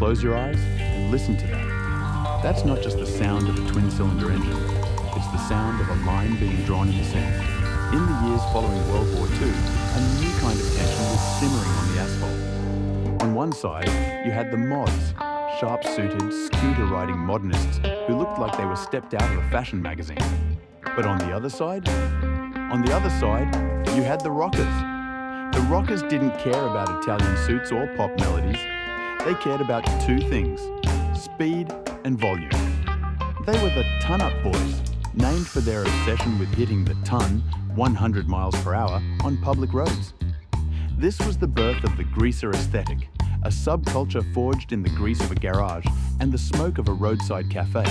Close your eyes and listen to that. That's not just the sound of a twin-cylinder engine. It's the sound of a line being drawn in the sand. In the years following World War II, a new kind of tension was simmering on the asphalt. On one side, you had the mods, sharp-suited, scooter-riding modernists who looked like they were stepped out of a fashion magazine. But on the other side, you had the rockers. The rockers didn't care about Italian suits or pop melodies. They cared about two things: speed and volume. They were the ton-up boys, named for their obsession with hitting the ton 100 miles per hour on public roads. This was the birth of the greaser aesthetic, a subculture forged in the grease of a garage and the smoke of a roadside cafe.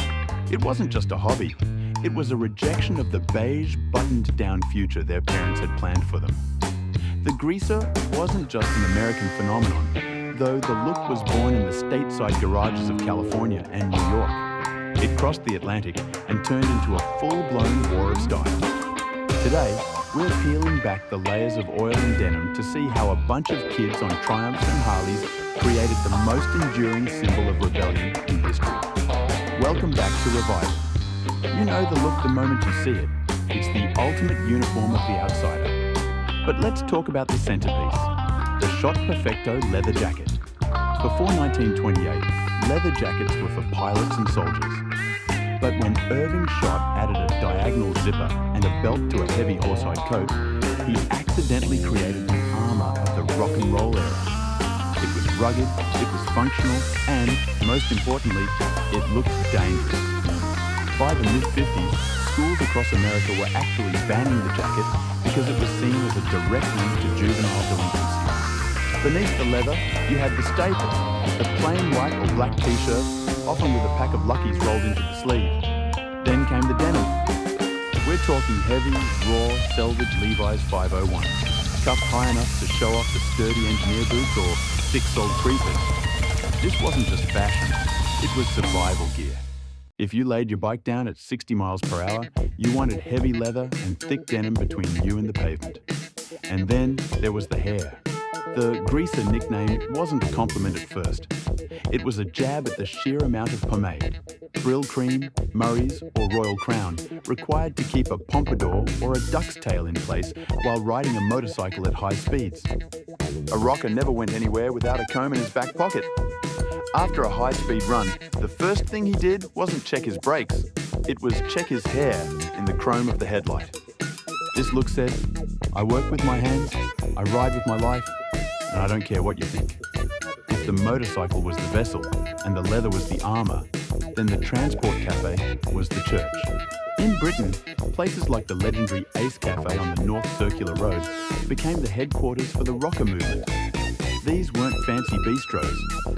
It wasn't just a hobby. It was a rejection of the beige, buttoned-down future their parents had planned for them. The greaser wasn't just an American phenomenon, though the look was born in the stateside garages of California and New York. It crossed the Atlantic and turned into a full-blown war of style. Today, we're peeling back the layers of oil and denim to see how a bunch of kids on Triumphs and Harleys created the most enduring symbol of rebellion in history. Welcome back to Revival. You know the look the moment you see it. It's the ultimate uniform of the outsider. But let's talk about the centerpiece, the Schott Perfecto leather jacket. Before 1928, leather jackets were for pilots and soldiers. But when Irving Schott added a diagonal zipper and a belt to a heavy horsehide coat, he accidentally created the armor of the rock and roll era. It was rugged, it was functional, and, most importantly, it looked dangerous. By the mid-50s, schools across America were actually banning the jacket because it was seen as a direct link to juvenile delinquency. Beneath the leather, you had the staple, the plain white or black t-shirt, often with a pack of Luckies rolled into the sleeve. Then came the denim. We're talking heavy, raw, selvage Levi's 501, cuffed high enough to show off the sturdy engineer boots or thick-soled creepers. This wasn't just fashion, it was survival gear. If you laid your bike down at 60 miles per hour, you wanted heavy leather and thick denim between you and the pavement. And then there was the hair. The greaser nickname wasn't a compliment at first. It was a jab at the sheer amount of pomade, Brill cream, Murray's, or Royal Crown, required to keep a pompadour or a duck's tail in place while riding a motorcycle at high speeds. A rocker never went anywhere without a comb in his back pocket. After a high-speed run, the first thing he did wasn't check his brakes, it was check his hair in the chrome of the headlight. This look said, I work with my hands, I ride with my life, and I don't care what you think. If the motorcycle was the vessel and the leather was the armour, then the transport cafe was the church. In Britain, places like the legendary Ace Cafe on the North Circular Road became the headquarters for the rocker movement. These weren't fancy bistros,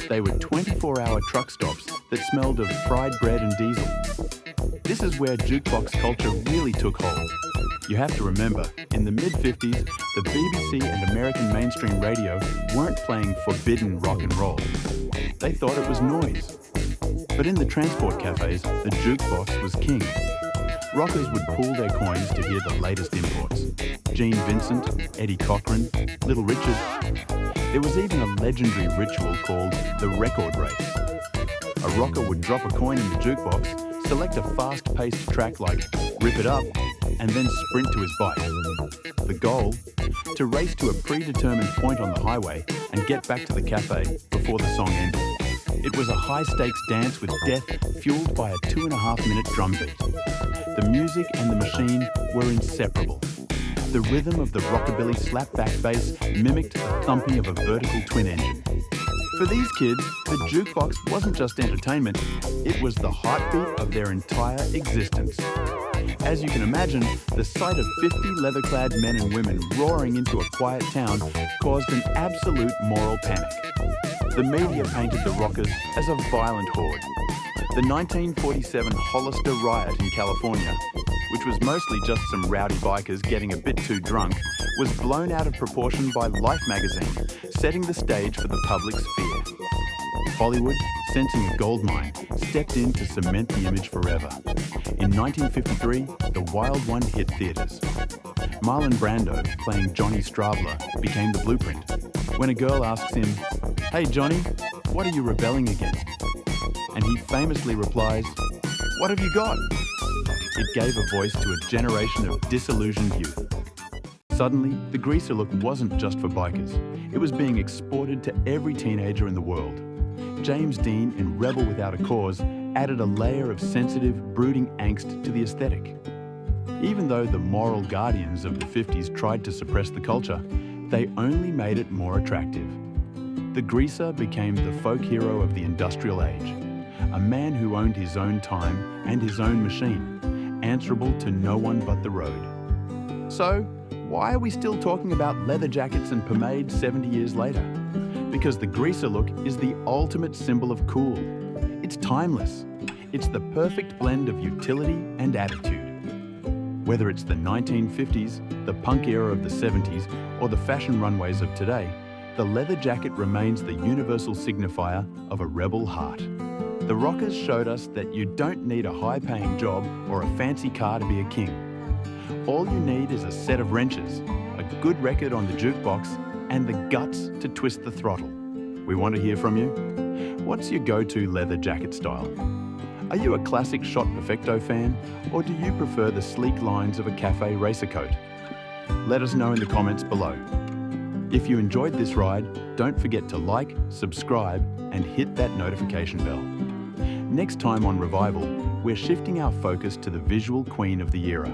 they were 24-hour truck stops that smelled of fried bread and diesel. This is where jukebox culture really took hold. You have to remember, in the mid-50s, the BBC and American mainstream radio weren't playing forbidden rock and roll. They thought it was noise. But in the transport cafes, the jukebox was king. Rockers would pool their coins to hear the latest imports. Gene Vincent, Eddie Cochran, Little Richard. There was even a legendary ritual called the record race. A rocker would drop a coin in the jukebox, select a fast-paced track like Rip It Up, and then sprint to his bike. The goal? To race to a predetermined point on the highway and get back to the cafe before the song ended. It was a high-stakes dance with death fueled by a 2.5-minute drum beat. The music and the machine were inseparable. The rhythm of the rockabilly slapback bass mimicked the thumping of a vertical twin engine. For these kids, the jukebox wasn't just entertainment, it was the heartbeat of their entire existence. As you can imagine, the sight of 50 leather-clad men and women roaring into a quiet town caused an absolute moral panic. The media painted the rockers as a violent horde. The 1947 Hollister riot in California, which was mostly just some rowdy bikers getting a bit too drunk, was blown out of proportion by Life magazine, setting the stage for the public's fear. Hollywood, sensing a goldmine, stepped in to cement the image forever. In 1953, The Wild One hit theaters. Marlon Brando, playing Johnny Stravler, became the blueprint. When a girl asks him, "Hey Johnny, "What are you rebelling against?" And he famously replies, "What have you got?" It gave a voice to a generation of disillusioned youth. Suddenly, the greaser look wasn't just for bikers. It was being exported to every teenager in the world. James Dean in Rebel Without a Cause added a layer of sensitive, brooding angst to the aesthetic. Even though the moral guardians of the 50s tried to suppress the culture, they only made it more attractive. The greaser became the folk hero of the industrial age, a man who owned his own time and his own machine, answerable to no one but the road. So, why are we still talking about leather jackets and pomade 70 years later? Because the greaser look is the ultimate symbol of cool. It's timeless. It's the perfect blend of utility and attitude. Whether it's the 1950s, the punk era of the 70s, or the fashion runways of today, the leather jacket remains the universal signifier of a rebel heart. The Rockers showed us that you don't need a high-paying job or a fancy car to be a king. All you need is a set of wrenches, a good record on the jukebox, and the guts to twist the throttle. We want to hear from you. What's your go-to leather jacket style? Are you a classic Shot Perfecto fan, or do you prefer the sleek lines of a cafe racer coat? Let us know in the comments below. If you enjoyed this ride, don't forget to like, subscribe, and hit that notification bell. Next time on Revival, we're shifting our focus to the visual queen of the era.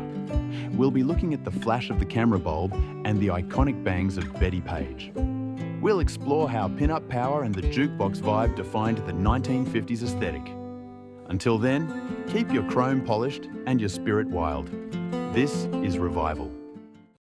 We'll be looking at the flash of the camera bulb and the iconic bangs of Betty Page. We'll explore how pin-up power and the jukebox vibe defined the 1950s aesthetic. Until then, keep your chrome polished and your spirit wild. This is Revival.